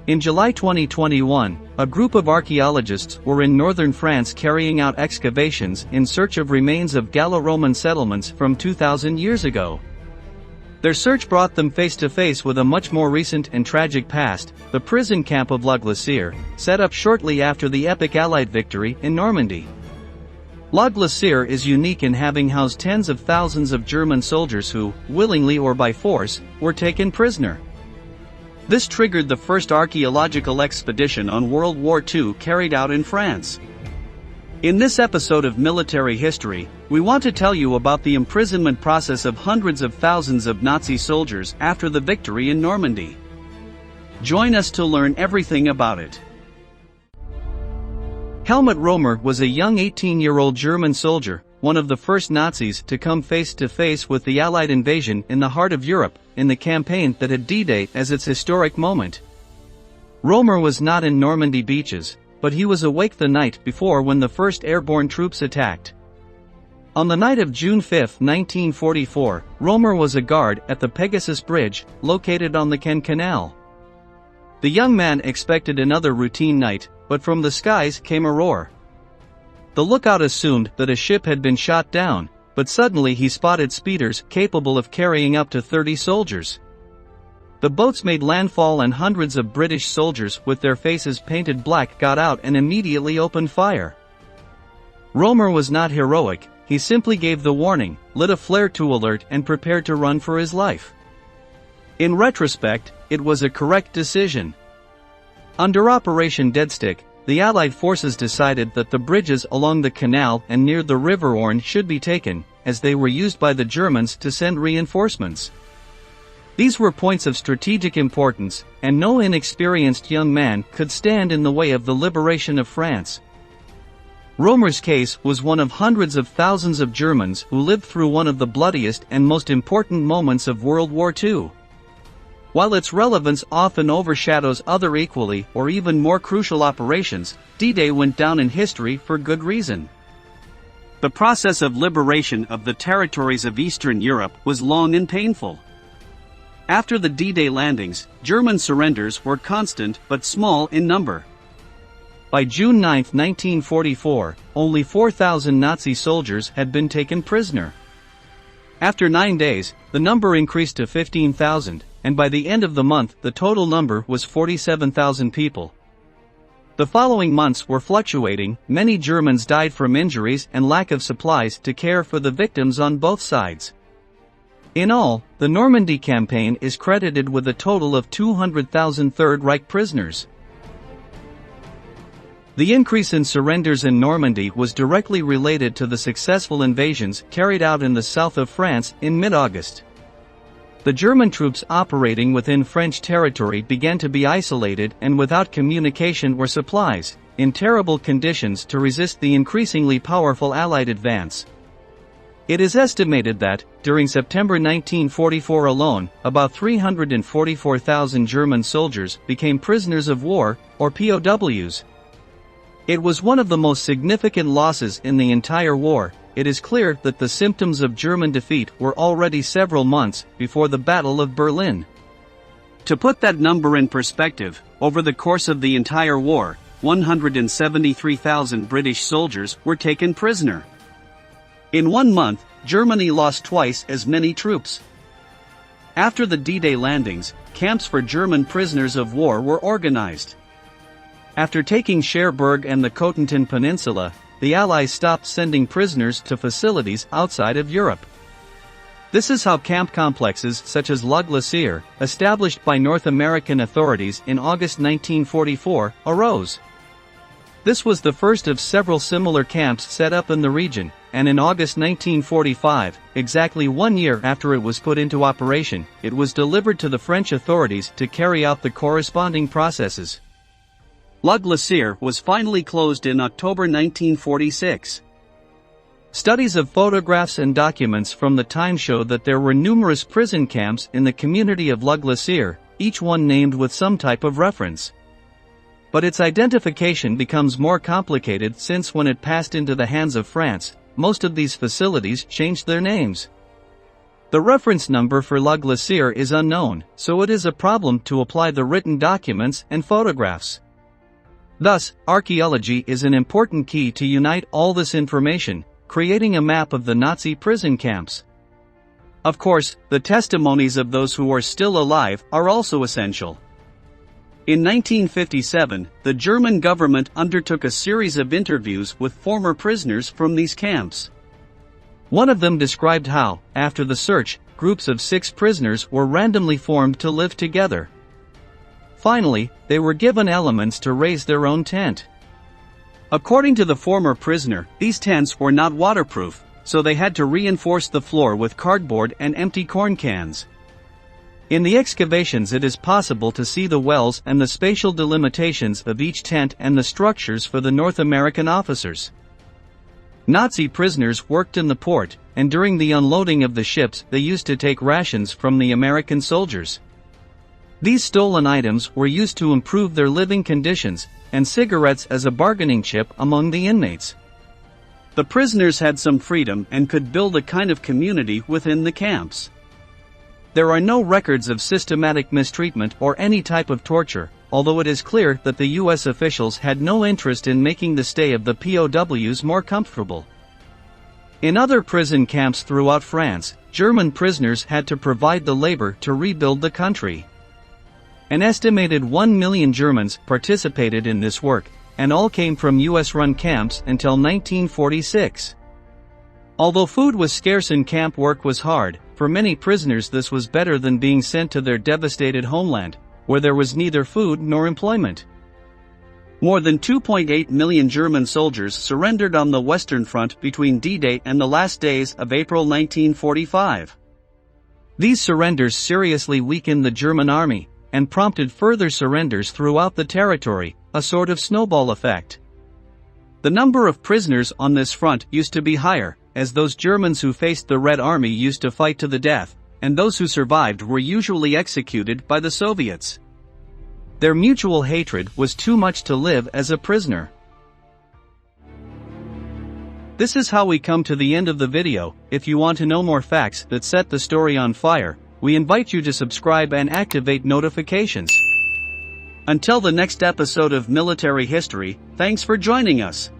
In July 2021, a group of archaeologists were in northern France carrying out excavations in search of remains of Gallo-Roman settlements from 2,000 years ago. Their search brought them face to face with a much more recent and tragic past, the prison camp of La Glaciere, set up shortly after the epic Allied victory in Normandy. La Glaciere is unique in having housed tens of thousands of German soldiers who, willingly or by force, were taken prisoner. This triggered the first archaeological expedition on World War II carried out in France. In this episode of Military History, we want to tell you about the imprisonment process of hundreds of thousands of Nazi soldiers after the victory in Normandy. Join us to learn everything about it. Helmut Romer was a young 18-year-old German soldier, one of the first Nazis to come face to face with the Allied invasion in the heart of Europe, in the campaign that had D-Day as its historic moment. Romer was not in Normandy beaches, but he was awake the night before when the first airborne troops attacked. On the night of June 5, 1944, Romer was a guard at the Pegasus Bridge, located on the Caen Canal. The young man expected another routine night, but from the skies came a roar. The lookout assumed that a ship had been shot down, but suddenly he spotted speeders capable of carrying up to 30 soldiers. The boats made landfall and hundreds of British soldiers with their faces painted black got out and immediately opened fire. Romer was not heroic, he simply gave the warning, lit a flare to alert and prepared to run for his life. In retrospect, it was a correct decision. Under Operation Deadstick, the Allied forces decided that the bridges along the canal and near the River Orne should be taken, as they were used by the Germans to send reinforcements. These were points of strategic importance, and no inexperienced young man could stand in the way of the liberation of France. Romer's case was one of hundreds of thousands of Germans who lived through one of the bloodiest and most important moments of World War II. While its relevance often overshadows other equally or even more crucial operations, D-Day went down in history for good reason. The process of liberation of the territories of Eastern Europe was long and painful. After the D-Day landings, German surrenders were constant but small in number. By June 9, 1944, only 4,000 Nazi soldiers had been taken prisoner. After 9 days, the number increased to 15,000, and by the end of the month the total number was 47,000 people. The following months were fluctuating, many Germans died from injuries and lack of supplies to care for the victims on both sides. In all, the Normandy campaign is credited with a total of 200,000 Third Reich prisoners. The increase in surrenders in Normandy was directly related to the successful invasions carried out in the south of France in mid-August. The German troops operating within French territory began to be isolated and without communication or supplies, in terrible conditions to resist the increasingly powerful Allied advance. It is estimated that, during September 1944 alone, about 344,000 German soldiers became prisoners of war, or POWs. It was one of the most significant losses in the entire war. It is clear that the symptoms of German defeat were already several months before the Battle of Berlin. To put that number in perspective, over the course of the entire war, 173,000 British soldiers were taken prisoner. In 1 month, Germany lost twice as many troops. After the D-Day landings, camps for German prisoners of war were organized. After taking Cherbourg and the Cotentin Peninsula, the Allies stopped sending prisoners to facilities outside of Europe. This is how camp complexes such as La Glaciere, established by North American authorities in August 1944, arose. This was the first of several similar camps set up in the region, and in August 1945, exactly 1 year after it was put into operation, it was delivered to the French authorities to carry out the corresponding processes. La Glaciere was finally closed in October 1946. Studies of photographs and documents from the time show that there were numerous prison camps in the community of La Glaciere, each one named with some type of reference. But its identification becomes more complicated since when it passed into the hands of France, most of these facilities changed their names. The reference number for La Glaciere is unknown, so it is a problem to apply the written documents and photographs. Thus, archaeology is an important key to unite all this information, creating a map of the Nazi prison camps. Of course, the testimonies of those who are still alive are also essential. In 1957, the German government undertook a series of interviews with former prisoners from these camps. One of them described how, after the search, groups of 6 prisoners were randomly formed to live together. Finally, they were given elements to raise their own tent. According to the former prisoner, these tents were not waterproof, so they had to reinforce the floor with cardboard and empty corn cans. In the excavations it is possible to see the wells and the spatial delimitations of each tent and the structures for the North American officers. Nazi prisoners worked in the port, and during the unloading of the ships they used to take rations from the American soldiers. These stolen items were used to improve their living conditions, and cigarettes as a bargaining chip among the inmates. The prisoners had some freedom and could build a kind of community within the camps. There are no records of systematic mistreatment or any type of torture, although it is clear that the U.S. officials had no interest in making the stay of the POWs more comfortable. In other prison camps throughout France, German prisoners had to provide the labor to rebuild the country. An estimated 1 million Germans participated in this work, and all came from U.S.-run camps until 1946. Although food was scarce and camp work was hard, for many prisoners this was better than being sent to their devastated homeland, where there was neither food nor employment. More than 2.8 million German soldiers surrendered on the Western Front between D-Day and the last days of April 1945. These surrenders seriously weakened the German army, and prompted further surrenders throughout the territory, a sort of snowball effect. The number of prisoners on this front used to be higher, as those Germans who faced the Red Army used to fight to the death, and those who survived were usually executed by the Soviets. Their mutual hatred was too much to live as a prisoner. This is how we come to the end of the video. If you want to know more facts that set the story on fire, we invite you to subscribe and activate notifications. Until the next episode of Military History, thanks for joining us.